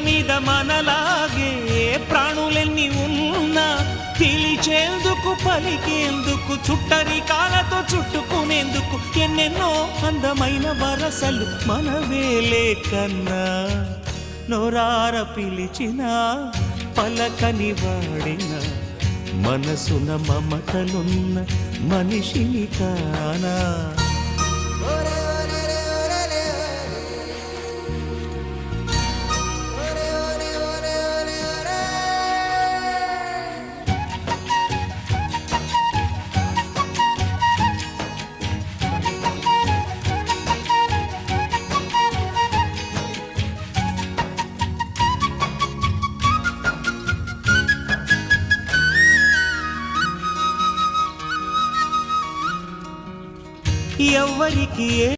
మీద మనలాగే ప్రాణులెన్ని ఉన్నా పిలిచేందుకు పలికేందుకు చుట్టరికాలతో చుట్టుకునేందుకు ఎన్నెన్నో అందమైన వరసలు మనవేలే కన్నా నోరార పిలిచిన పలకని వాడిన మనసున మమతలున్న మనిషిని కానా ఎవ్వరికి